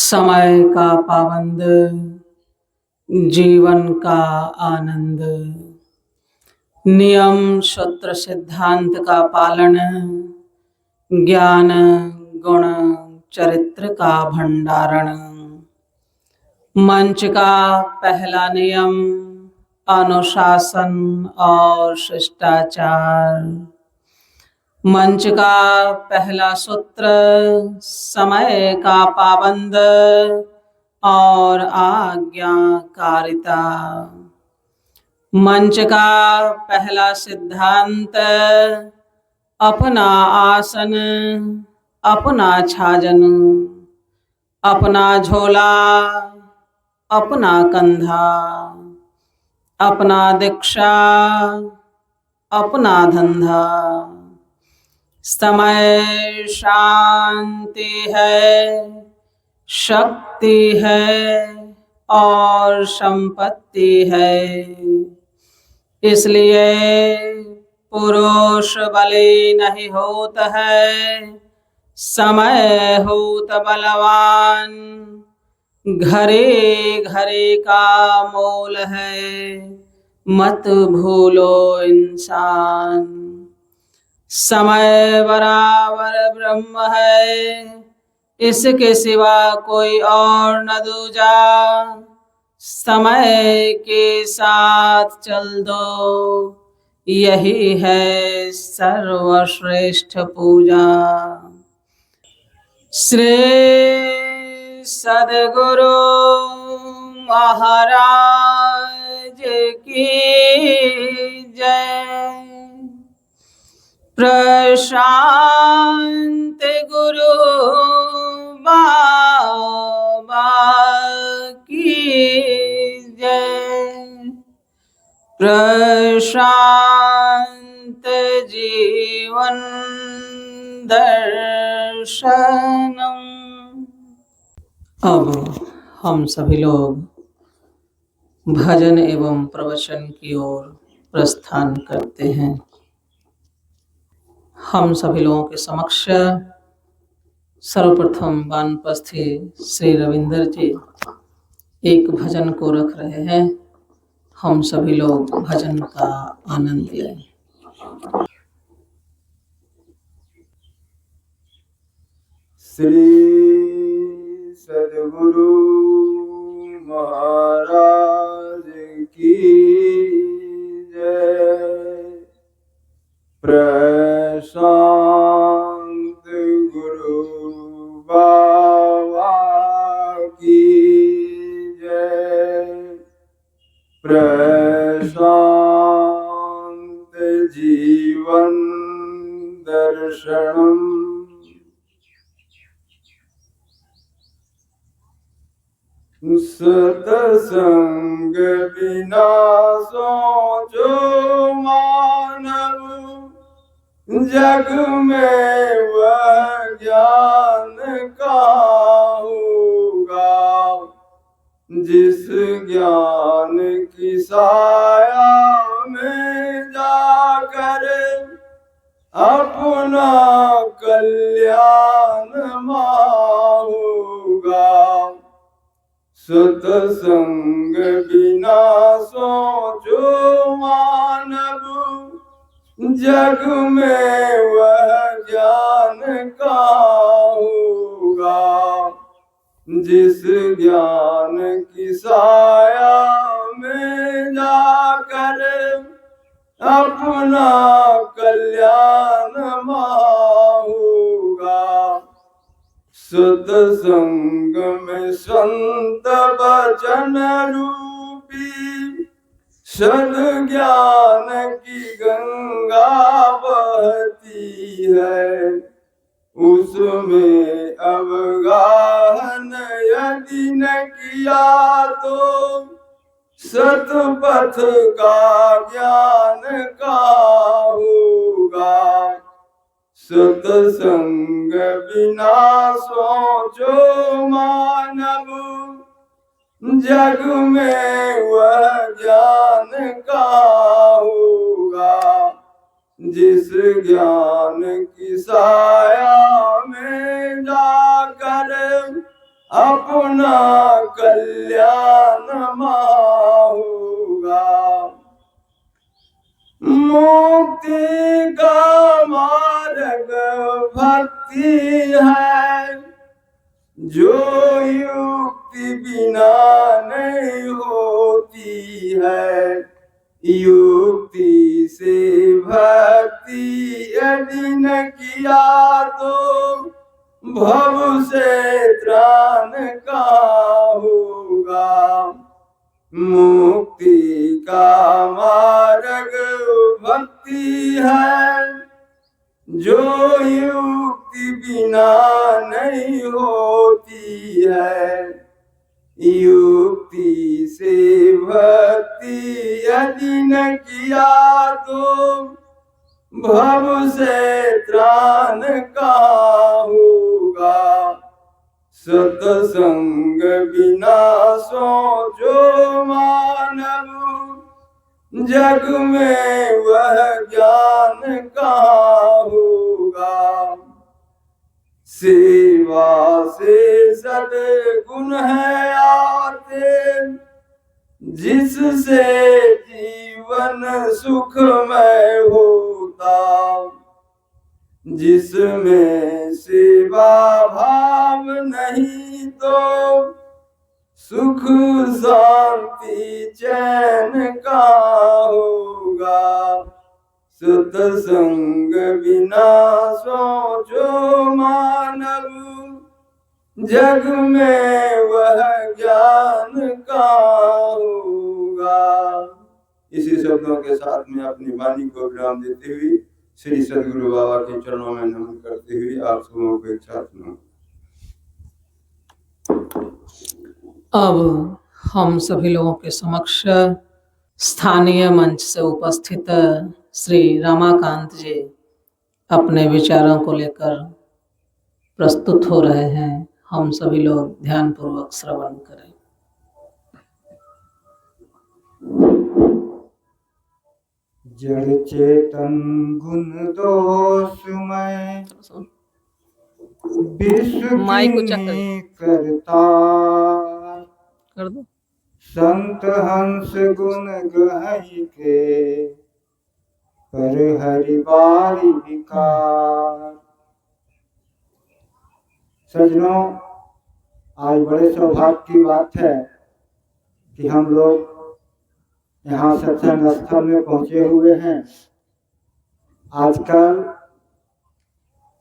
समय का पाबंद, जीवन का आनंद। नियम सूत्र सिद्धांत का पालन, ज्ञान गुण चरित्र का भंडारण। मंच का पहला नियम, अनुशासन और शिष्टाचार। मंच का पहला सूत्र, समय का पाबंद और आज्ञाकारिता। मंच का पहला सिद्धांत, अपना आसन, अपना छाजन, अपना झोला, अपना कंधा, अपना दीक्षा, अपना धंधा। समय शांति है, शक्ति है और संपत्ति है। इसलिए पुरुष बली नहीं होता है, समय होत बलवान। घरे घरे का मोल है, मत भूलो इंसान। समय बराबर ब्रह्म है, इसके सिवा कोई और न दूजा। समय के साथ चल दो, यही है सर्वश्रेष्ठ पूजा। श्री सद्गुरु महाराज की जय। प्रशांत गुरु बाबा की जय। प्रशांत जीवन दर्शनम। अब हम सभी लोग भजन एवं प्रवचन की ओर प्रस्थान करते हैं। हम सभी लोगों के समक्ष सर्वप्रथम वानप्रस्थी श्री रविंदर जी एक भजन को रख रहे हैं। हम सभी लोग भजन का आनंद लें। श्री सद्गुरु महाराज की जय। प्रशांत गुरु बाबा की जय। प्रशांत जीवन दर्शनम। सत्संग बिना सोचो मानव, जग में वह ज्ञान का होगा। जिस ज्ञान की साया में जाकर अपना कल्याण होगा। सत्संग बिना सोचो मानव, जग में वह ज्ञान का होगा। जिस ज्ञान की साया में जाकर अपना कल्याण होगा। सत्संग में संत वचन रूपी सद्ज्ञान की गंगा बहती है। उसमें अवगाहन यदि न किया तो सतपथ का ज्ञान का होगा। सत्संग बिना सोचो मानव, जग में वह ज्ञान का होगा। जिस ज्ञान की साया में जाकर अपना कल्याण माहूगा। मुक्ति का मार्ग भक्ति है, जो युक्ति बिना नहीं होती है। युक्ति से भक्ति यदि न किया तो भव से त्राण का होगा। मुक्ति का मार्ग भक्ति है, जो युक्ति बिना नहीं होती है। युक्ति से भक्ति यदि न किया तो भव से त्राण का होगा। सत्संग बिना सोचो मानव, जग में वह ज्ञान कहाँ होगा। सेवा से सद्गुण है आते, जिससे जीवन सुखमय होता। जिसमें सेवा भाव नहीं तो सुख शांति चैन का होगा। सत्संग बिना सोचो मानव, जग में वह ज्ञान का होगा। इसी शब्दों के साथ में अपनी वाणी को विराम देते हुए श्री सद्गुरु बाबा के चरणों में नमन करते हुए आप सबों को एक साथ सुनो। अब हम सभी लोगों के समक्ष स्थानीय मंच से उपस्थित श्री रमाकांत जी अपने विचारों को लेकर प्रस्तुत हो रहे हैं। हम सभी लोग ध्यानपूर्वक श्रवण करें। जड़ चेतन गुण दोषमय विश्व की करता कर दो। संत हंस गुण गहई के पर हरि बारी विकार। सजनों, आज बड़े सौभाग्य की बात है कि हम लोग यहाँ सत्संग स्थल में पहुंचे हुए हैं। आजकल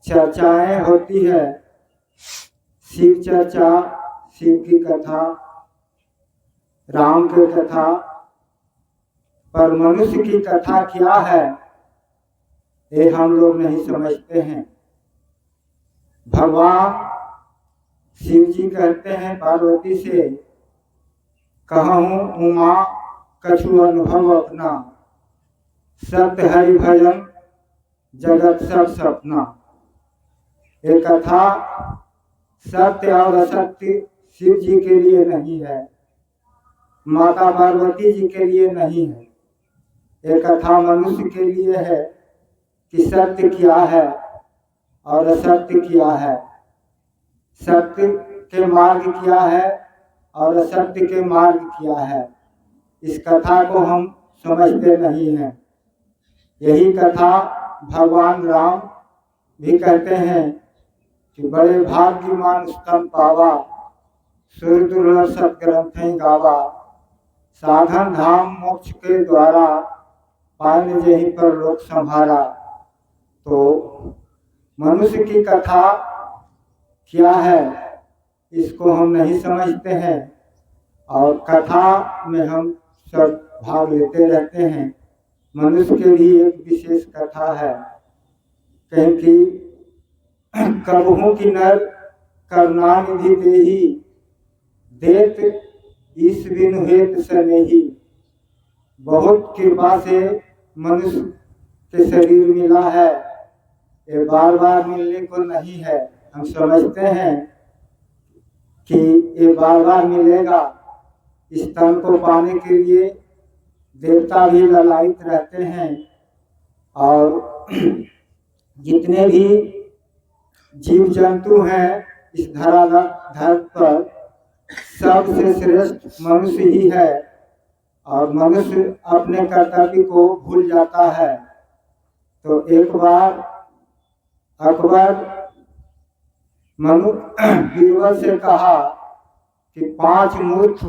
चर्चाएं होती है, शिव चर्चा, शिव की कथा, राम की कथा, पर मनुष्य की कथा क्या है ये हम लोग नहीं समझते हैं। भगवान शिव जी कहते हैं पार्वती से, कहूँ उमा कछु अनुभव अपना, सत्य हरि भजन जगत सब सपना। ये कथा सत्य और असत्य शिव जी के लिए नहीं है, माता पार्वती जी के लिए नहीं है। ये कथा मनुष्य के लिए है कि सत्य क्या है और असत्य क्या है, सत्य के मार्ग क्या है और असत्य के मार्ग क्या है। इस कथा को हम समझते नहीं हैं। यही कथा भगवान राम भी कहते हैं कि बड़े भाग्यमान स्तंभ पावा, सुर दुर्लभ सत्ग्रंथ गावा, साधन धाम मोक्ष के द्वारा पान जहीं पर लोक संभारा। तो मनुष्य की कथा क्या है इसको हम नहीं समझते हैं और कथा में हम सब भाग लेते रहते हैं। मनुष्य के लिए एक विशेष कथा है, कहीं कि कबहू की नर करुणा निधि देही, देत ईश बिनु हेत सनेही। बहुत कृपा से मनुष्य के शरीर मिला है, ये बार बार मिलने को नहीं है। हम समझते हैं कि ये बार बार मिलेगा। इस तन को पाने के लिए देवता भी ललायित रहते हैं और जितने भी जीव जंतु हैं इस धराधर पर सबसे श्रेष्ठ मनुष्य ही है और मनुष्य अपने कर्तव्य को भूल जाता है। तो एक बार अकबर बीरबल से कहा कि 5 मूर्ख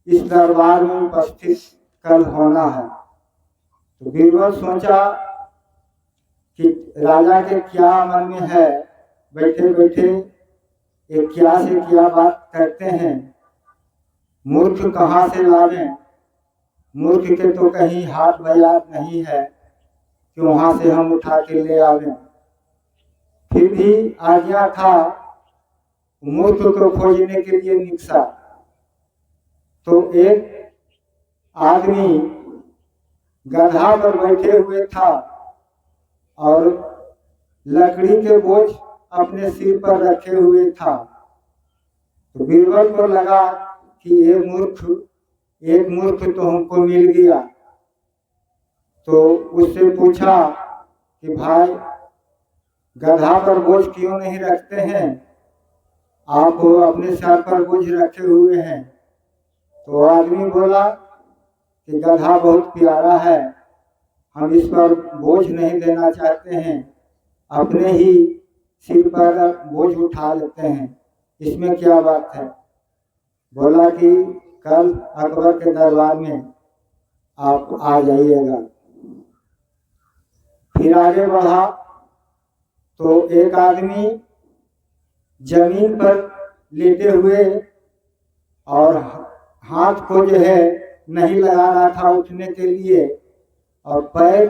इस दरबार में उपस्थित कल होना है। तो बीरबल सोचा कि राजा के क्या मन में है, बैठे बैठे एक क्या से क्या बात करते हैं, मूर्ख कहाँ से लावें, मूर्ख के तो कहीं हाट बाजार नहीं है कि वहां से हम उठा के ले आवें। फिर भी आज्ञा था, मूर्ख को खोजने के लिए निकसा। तो एक आदमी गधा पर बैठे हुए था और लकड़ी के बोझ अपने सिर पर रखे हुए था। तो बीरबल को लगा कि एक मूर्ख तो हमको मिल गया। तो उससे पूछा कि भाई गधा पर बोझ क्यों नहीं रखते हैं, आप अपने सर पर बोझ रखे हुए हैं। तो आदमी बोला कि गधा बहुत प्यारा है, हम इस पर बोझ नहीं देना चाहते हैं, अपने ही सिर पर बोझ उठा लेते हैं, इसमें क्या बात है। बोला कि कल अकबर के दरबार में आप आ जाइएगा। फिर आगे बढ़ा तो एक आदमी जमीन पर लेटे हुए और हाथ को जो है नहीं लगा रहा था उठने के लिए और पैर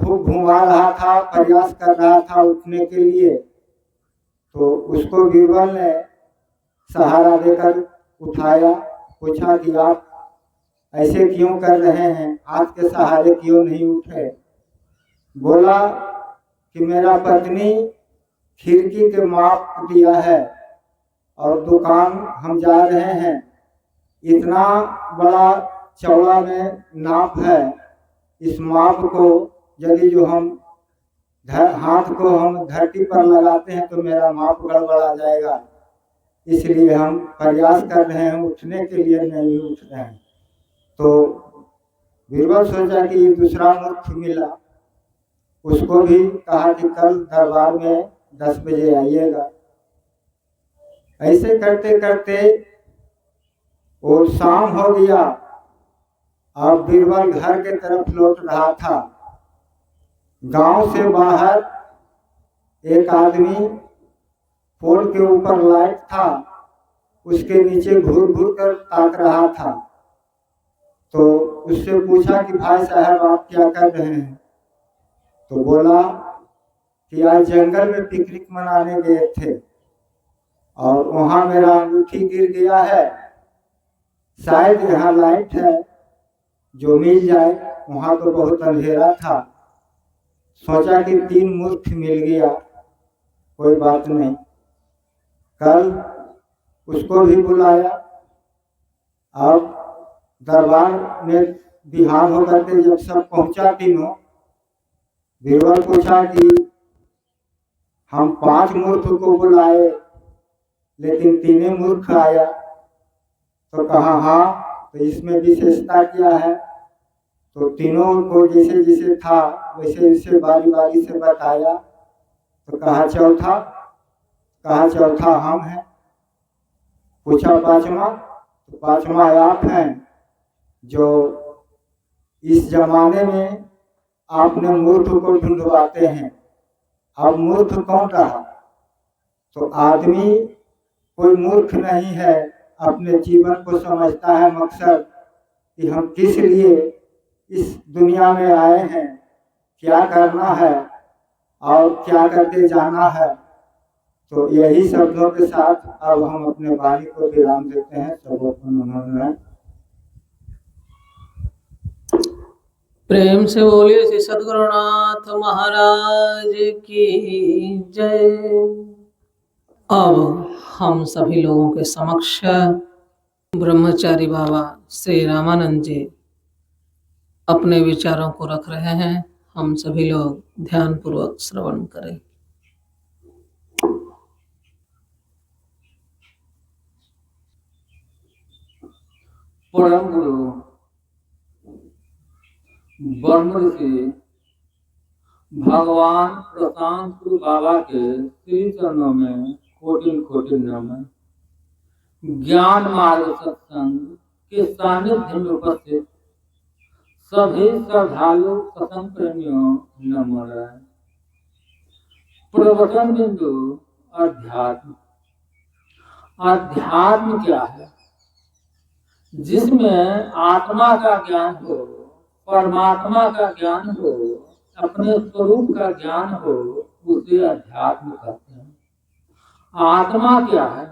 खूब घुमा रहा था, प्रयास कर रहा था उठने के लिए। तो उसको बीरबल ने सहारा देकर उठाया, पूछा कि आप ऐसे क्यों कर रहे हैं, हाथ के सहारे क्यों नहीं उठे। बोला कि मेरा पत्नी खिड़की के माप दिया है और दुकान हम जा रहे हैं, इतना बड़ा चौड़ा में नाप है, इस माप को यदि जो हम हाथ को हम धरती पर लगाते हैं तो मेरा माप गड़बड़ा जाएगा, इसलिए हम प्रयास कर रहे हैं, उठने के लिए नहीं उठ रहे हैं। तो बीरबल सोचा कि ये दूसरा मूर्ख मिला, उसको भी कहा कि कल दरबार में 10 बजे आइएगा। ऐसे करते करते और शाम हो गया। अब बीरबल घर के तरफ लौट रहा था। गांव से बाहर एक आदमी पोल के ऊपर लाइट था, उसके नीचे घूर घूर कर ताक रहा था। तो उससे पूछा कि भाई साहब आप क्या कर रहे हैं। तो बोला कि आज जंगल में पिकनिक मनाने गए थे और वहां मेरा अंगूठी गिर गया है, शायद यहाँ लाइट है जो मिल जाए, वहां तो बहुत अंधेरा था, सोचा कि 3 मूर्ख मिल गया, कोई बात नहीं। कल उसको भी बुलाया। अब दरबार में बिहान होकर के जब सब पहुंचा तीनों, बीरबल पूछा कि हम 5 मूर्ख को बुलाए लेकिन 3 मूर्ख आया। तो कहा हाँ, तो इसमें विशेषता क्या है। तो तीनों को जैसे जैसे था वैसे वैसे बारी बारी से बताया। तो कहा चौथा हम हैं। पूछा 5वां, तो 5वां आप हैं जो इस जमाने में आपने मूर्ख को ढूंढवाते हैं। अब मूर्ख कौन रहा। तो आदमी कोई मूर्ख नहीं है, अपने जीवन को समझता है मकसद कि हम किस लिए इस दुनिया में आए हैं, क्या करना है और क्या करके जाना है। तो यही शब्दों के साथ अब हम अपने वाणी को विराम देते हैं। सबको नमन। प्रेम से बोलिए श्री सद्गुरुनाथ महाराज की जय। अब हम सभी लोगों के समक्ष ब्रह्मचारी बाबा श्री रामानंद जी अपने विचारों को रख रहे हैं। हम सभी लोग ध्यान पूर्वक श्रवण करें। परम गुरु ब्रह्म ऋषि भगवान प्रशांत गुरु बाबा के श्री चरणों में कोटि कोटि नमन। ज्ञान मार्ग सत्संग के सानिध्य में उपस्थित सभी श्रद्धालु सत्संग प्रेमियों नमो नारायण। प्रवचन बिंदु अध्यात्म। अध्यात्म क्या है? जिसमें आत्मा का ज्ञान हो, परमात्मा का ज्ञान हो, अपने स्वरूप का ज्ञान हो, उसे अध्यात्म कहते हैं। आत्मा क्या है?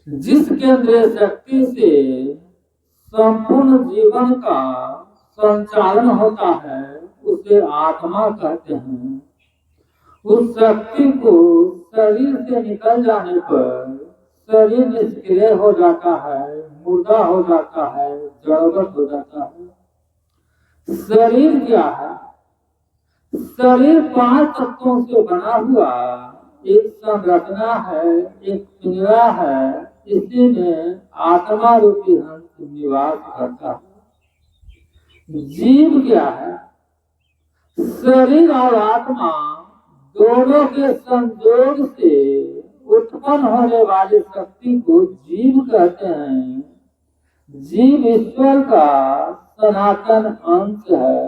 जिस केंद्रीय शक्ति से संपूर्ण जीवन का संचालन होता है उसे आत्मा कहते हैं। उस शक्ति को शरीर से निकल जाने पर शरीर निष्क्रिय हो जाता है, मुर्दा हो जाता है, जड़वत हो जाता है। शरीर क्या है? शरीर 5 तत्वों से बना हुआ एक संरचना है, एक पिंजरा है। इसी में आत्मा रूपी हंस निवास करता है। जीव क्या है? शरीर और आत्मा दोनों के संयोग से उत्पन्न होने वाली शक्ति को जीव कहते हैं। जीव ईश्वर का सनातन अंश है।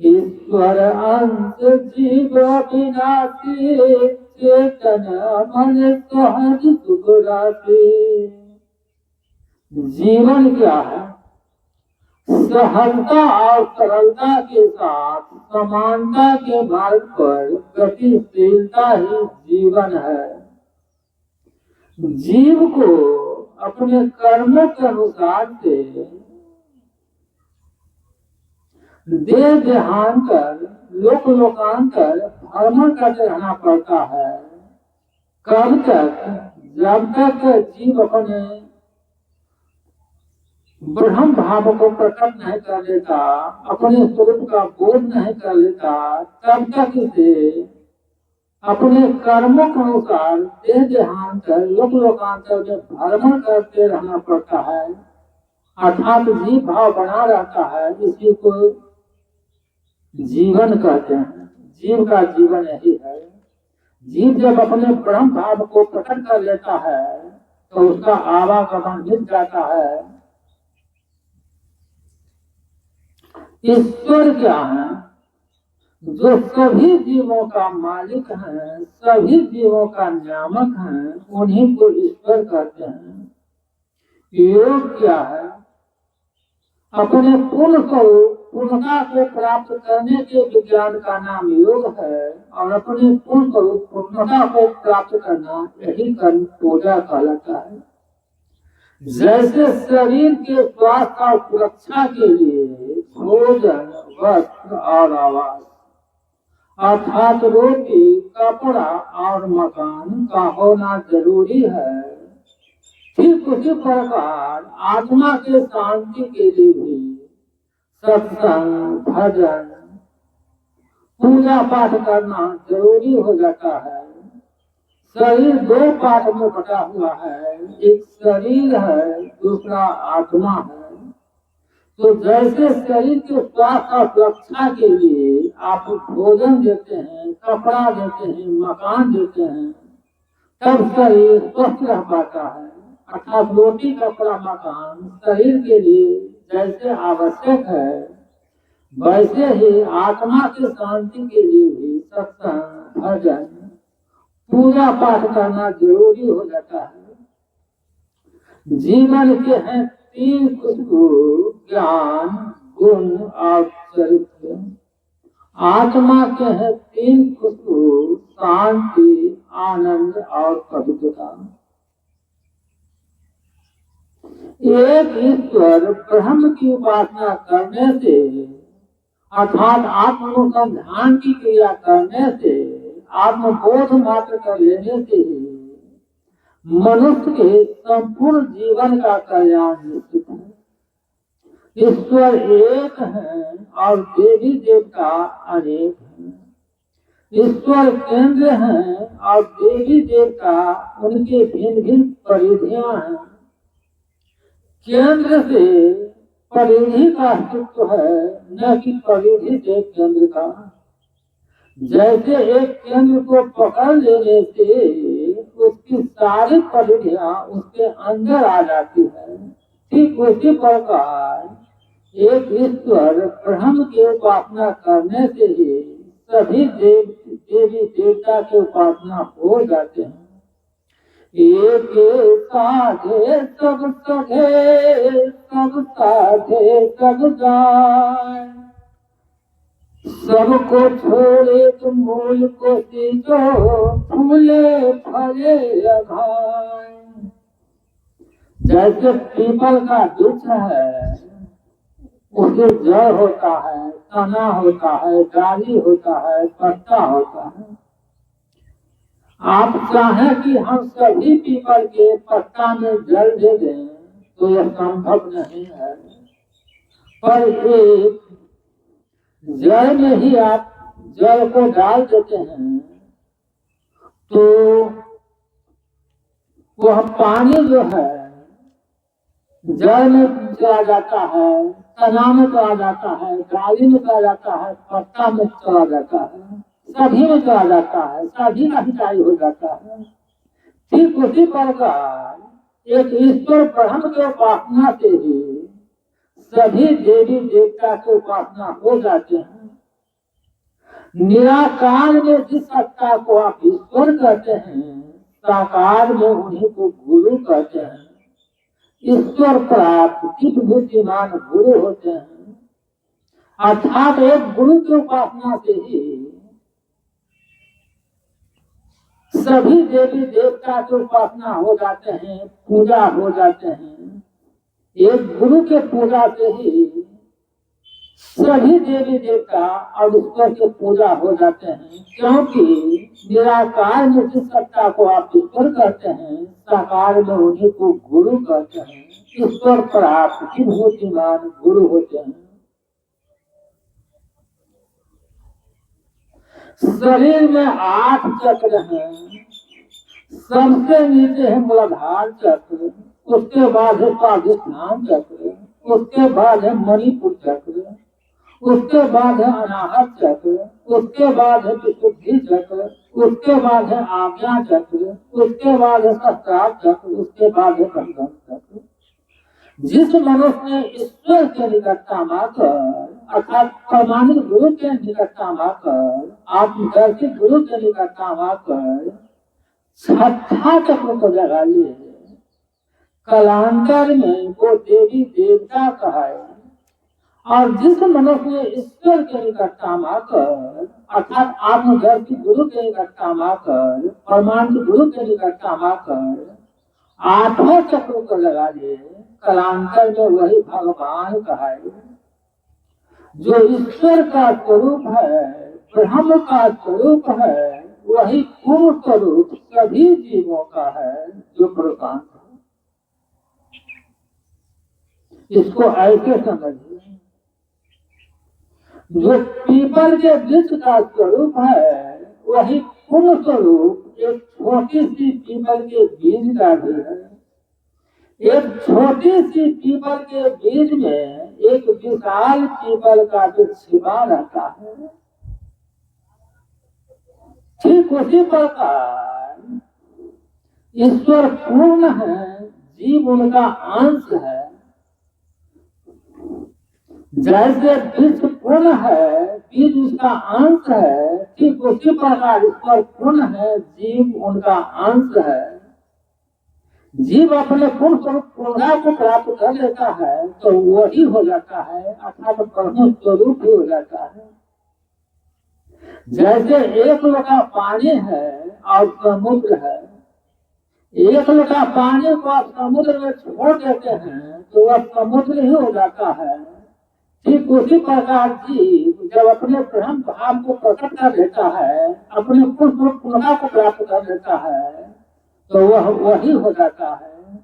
ईश्वर अंश जीव विनाशी, चेतन मन सहज सुख राशि। जीवन क्या है? सहजता और सरलता के साथ समानता के मार्ग पर गतिशीलता ही जीवन है। जीव को अपने कर्मों के अनुसार से देह देहांतर लोक लोकांतर भ्रमण करते रहना पड़ता है। कब तक? जब तक जीव अपने ब्रह्म भाव को प्रकट नहीं कर लेता, अपने स्वरूप का बोध नहीं कर लेता, तब तक इसे अपने कर्मों के अनुसार देह देहांतर लोक लोकांतर में भ्रमण करते रहना पड़ता है। अर्थात जीव भाव बना रहता है। इसी को जीवन कहते हैं। जीव का जीवन यही है। जीव जब अपने ब्रह्म भाव को प्रकट कर लेता है तो उसका आवागमन मिट जाता है। ईश्वर क्या है? जो सभी जीवों का मालिक है, सभी जीवों का नियामक है, उन्हीं को ईश्वर कहते हैं। योग क्या है? अपने पूर्णता को प्राप्त करने के विज्ञान का नाम योग है और अपने पूर्ण स्वरूप पूर्णता को प्राप्त करना यही कर्म पूजा कहलाता है। जैसे शरीर के स्वास्थ्य और सुरक्षा के लिए भोजन, वस्त्र और आवास अर्थात रोटी, कपड़ा और मकान का होना जरूरी है, ठीक उसी प्रकार आत्मा के शांति के लिए भी सत्संग, भजन, पूजा पाठ करना जरूरी हो जाता है। शरीर 2 पार्ट में बटा हुआ है, एक शरीर है, दूसरा आत्मा है। तो जैसे शरीर के स्वास्थ्य और सुरक्षा के लिए आप भोजन देते हैं, कपड़ा देते हैं, मकान देते हैं, तब शरीर स्वस्थ रह पाता है। अर्थात रोटी, कपड़ा, मकान शरीर के लिए जैसे आवश्यक है, वैसे ही आत्मा की शांति के लिए भी सत्संग, भजन, पूजा पाठ करना जरूरी हो जाता है। जीवन के हैं 3 खुशबू, ज्ञान, गुण और चरित्र। आत्मा के हैं 3 खुशबू, शांति, आनंद और पवित्रता। एक ईश्वर ब्रह्म की उपासना करने से अर्थात आत्मानुसंधान की क्रिया करने से, आत्मबोध मात्र कर लेने से ही मनुष्य के संपूर्ण जीवन का कल्याण निश्चित है। ईश्वर एक है और देवी देवता अनेक हैं। ईश्वर केंद्र हैं और देवी देवता उनके भिन्न भिन्न परिधियां हैं। केंद्र से परिधि का अस्तित्व है, न कि परिधि से केंद्र का। जैसे एक केंद्र को पकड़ लेने से उसकी सारी परिधियां उसके अंदर आ जाती है, ठीक उसी प्रकार एक ईश्वर ब्रह्म की उपासना करने से ही सभी देवी देवता की उपासना हो जाते हैं। एक साधे सब सधे, सब साधे सब जाय, सबको छोड़े तो मूल को सींचो, फूले फले अघाय। जैसे पीपल का वृक्ष है, उसके जड़ होता है, तना होता है, डाली होता है, पत्ता होता है। आप चाहें कि हम सभी पीपल के पत्ता में जल दे दें तो यह संभव नहीं है, पर एक जल में ही आप जल को डाल देते हैं तो वह पानी जो है जल में चला जाता है, तना में चला जाता है, डाली में चला जाता है, पत्ता में चला जाता है, सभी में चला जाता है, सभी का सिंचाई हो जाता है। ठीक उसी प्रकार एक ईश्वर ब्रह्म के उपासना से ही सभी देवी देवता की उपासना हो जाते हैं। निराकार में जिस सत्ता को आप ईश्वर कहते हैं, साकार में उन्हीं को गुरु कहते हैं। ईश्वर प्राप्त बुद्धिमान गुरु होते हैं, अर्थात एक गुरु की उपासना से ही सभी देवी देवता की उपासना हो जाते हैं, पूजा हो जाते हैं। एक गुरु के पूजा से ही सभी देवी देवता और ईश्वर की पूजा हो जाते हैं, क्योंकि निराकार में जिस सत्ता को आप ईश्वर कहते हैं, साकार में उन्हीं को गुरु कहते हैं। ईश्वर प्राप्त बुद्धिमान गुरु होते हैं। शरीर में 8 चक्र हैं, सबसे नीचे है मूलाधार चक्र, उसके बाद है स्वाधिष्ठान चक्र, उसके बाद है मणिपुर चक्र, उसके बाद है अनाहत चक्र, उसके बाद है विशुद्धि चक्र, उसके बाद है आज्ञा चक्र, उसके बाद है सहस्त्रार चक्र, उसके बाद है संगम चक्र। जिस मनुष्य ने ईश्वर के निकटता माकर अर्थात प्रमाणित गुरु के निकटता माकर, आत्मदर्शी गुरु के निकटता माकर छठा चक्र को लगा लिए, कलांतर में वो देवी देवता कहाए। और जिस मनुष्य ने ईश्वर के निकटता माकर अर्थात आत्मदर्शी गुरु के निकटता माकर, प्रमाणित गुरु के निकटता माकर 8 चक्रों को लगा लिए, कलांतर में वही भगवान कहाए। जो ईश्वर का स्वरूप है, ब्रह्म का स्वरूप है, वही पूर्ण स्वरूप सभी जीवों का है जो प्रकांत है। इसको ऐसे समझिए, जो पीपल के वृक्ष का स्वरूप है, वही पूर्ण स्वरूप एक छोटी सी पीपल के बीज का भी है। एक छोटी सी पीपल के बीज में एक विशाल पीपल का जो छिपा रहता है, ठीक उसी प्रकार ईश्वर पूर्ण है, जीव उनका अंश है। जैसे वृक्ष पूर्ण है, बीज उसका अंश है, ठीक उसी प्रकार ईश्वर पूर्ण है, जीव उनका अंश है। जीव अपने पूर्ण स्वरूप पूर्णता को प्राप्त कर लेता है तो वही हो जाता है, अर्थात ब्रह्म स्वरूप ही हो जाता है। जैसे एक लोटा पानी है और समुद्र है, एक लोटा पानी को आप समुद्र में छोड़ देते हैं तो वह समुद्र ही हो जाता है। ठीक उसी प्रकार जीव जब अपने ब्रह्म भाव को प्रकट कर लेता है, अपने पूर्ण पूर्णता को प्राप्त कर लेता है, तो वह वही हो जाता है।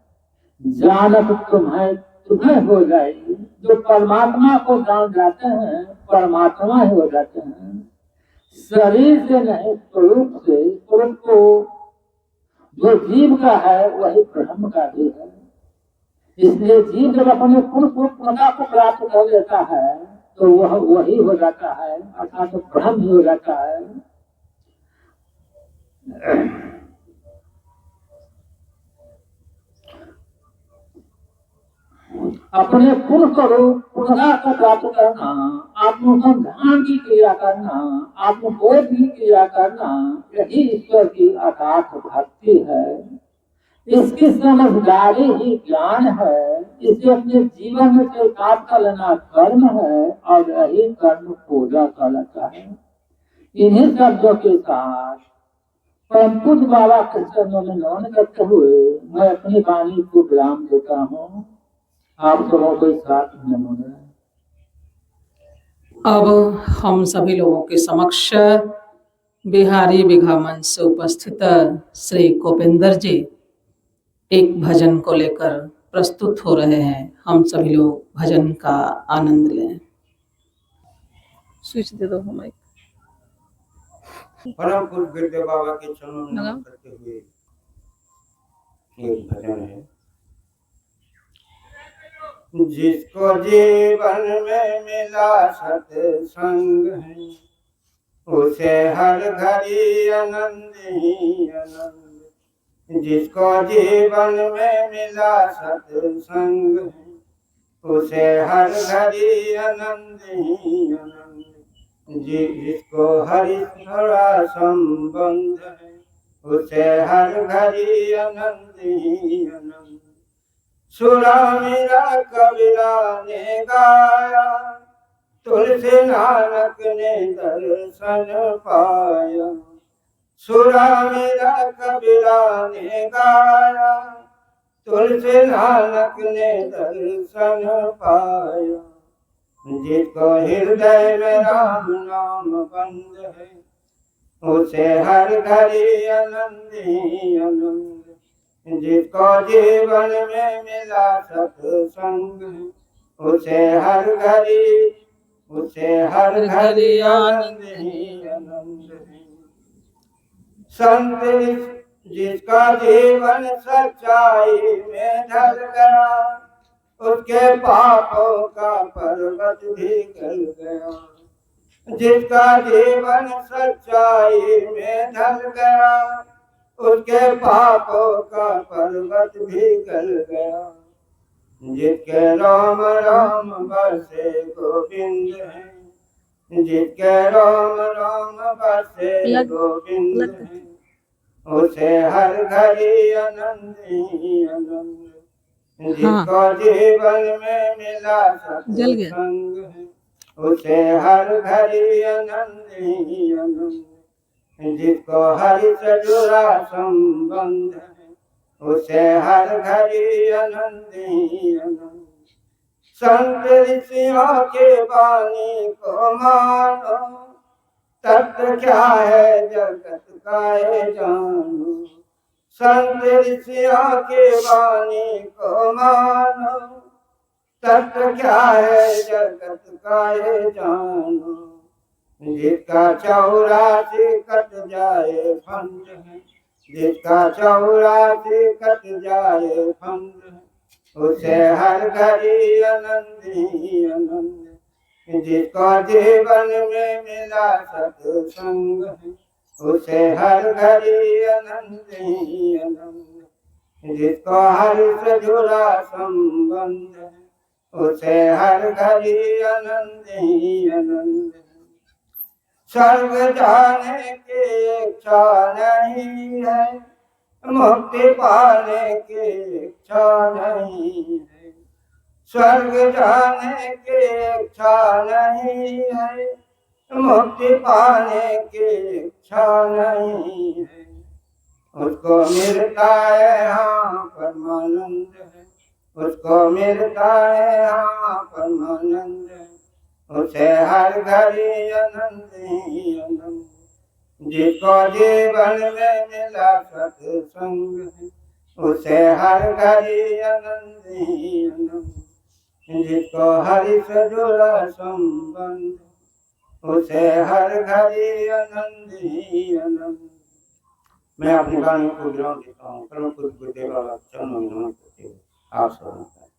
जानत तुम्हें हो जाएगी। जो परमात्मा को जान जाते हैं, परमात्मा ही हो जाते हैं। शरीर से नहीं, स्वरूप से। स्वरूप को जो जीव का है वही ब्रह्म का भी है। इसलिए जीव जब अपने पूर्णता को प्राप्त कर लेता है तो वह वही हो जाता है, अर्थात तो ब्रह्म ही हो जाता है। अपने पूर्ण स्वरूप पूर्णता को प्राप्त करना, आत्मसंधान की क्रिया करना, आत्मबोध की क्रिया करना, यही ईश्वर की अर्थात भक्ति है। इसकी समझदारी ही ज्ञान है। इसे अपने जीवन में से प्राप्त कर लेना कर्म है और यही कर्म पूजा कहलाता है। इन्हीं शब्दों के साथ परम पूज्य बाबा के चरणों में नमन करते हुए मैं अपनी वाणी को विराम देता हूँ। आप सबों को साथ नमन। अब हम सभी लोगों के समक्ष बिहारी बिघा मंच से उपस्थित श्री गोविंदर जी एक भजन को लेकर प्रस्तुत हो रहे हैं। हम सभी लोग भजन का आनंद लें। स्विच दे दो माइक। परम पूज्य गुरुदेव बाबा के चरणों में नमन करते हुए एक भजन है। जिसको जीवन में मिला सत्संग है, उसे हर घड़ी आनंद ही आनंद। जिसको जीवन में मिला सत्संग है, उसे हर घड़ी आनंद ही आनंद। जिसको हरि थोड़ा संबंध है, उसे हर घड़ी आनंद ही आनंद। सुना मेरा कबीरा ने गाया, तुलसी नानक ने दर्शन पाया। सुना मेरा कबीरा ने गाया, तुलसी नानक ने दर्शन पाया। जिसको हृदय में राम नाम बंद है, उसे हर घड़ी आनंद ही आनंद। जिसको जीवन में मिला सत्संग, उसे हर घड़ी आनंद ही आनंद है। संत जिसका जीवन सच्चाई में ढल गया, उसके पापों का पर्वत भी गल गया। जिसका जीवन सच्चाई में ढल गया, उसके पापों का पर्वत भी गल गया। जिसके राम राम बसे गोविंद है, जिसके राम राम बसे गोविंद है, उसे हर घड़ी आनंद ही आनंद। जिसको जीवन में मिला सत्संग है, उसे हर घड़ी आनंद ही आनंद। जिसको हरि से जुड़ा संबंध है, उसे हर घड़ी आनंद ही आनंद। संत ऋषियों के वाणी को मानो, तत्व क्या है जगत का ये जानो। संत ऋषियों के वाणी को मानो, तत्व क्या है जगत का ये जानो। जिसका 84 कट जाए फंड है, जिसका 84 कट जाए फंड है, उसे हर घड़ी आनंद ही आनंद। जिसको जीवन में मिला सत्संग है, उसे हर घड़ी आनंद ही आनंद। जिसको हरि से जुड़ा संबंध है, उसे हर घड़ी आनंद ही आनंद। स्वर्ग जाने की इच्छा नहीं है, मुक्ति पाने की इच्छा नहीं है। स्वर्ग जाने की इच्छा नहीं है, मुक्ति पाने की इच्छा नहीं है। उसको मिलता है यहाँ परमानंद है, उसको मिलता है यहाँ परमानंद है। उसे हर घड़ी आनंद ही आनंद। जिसको जीवन में मिला सत्संग है, उसे हर घड़ी आनंद ही आनंद। जिसको हरि से जुड़ा संबंध, उसे हर घड़ी आनंद ही आनंद। मैं अपनी वाणी को विराम देता हूँ। परम पूज्य गुरुदेव बाबा चरणों में नमन करते हुए आप स्वरूप है।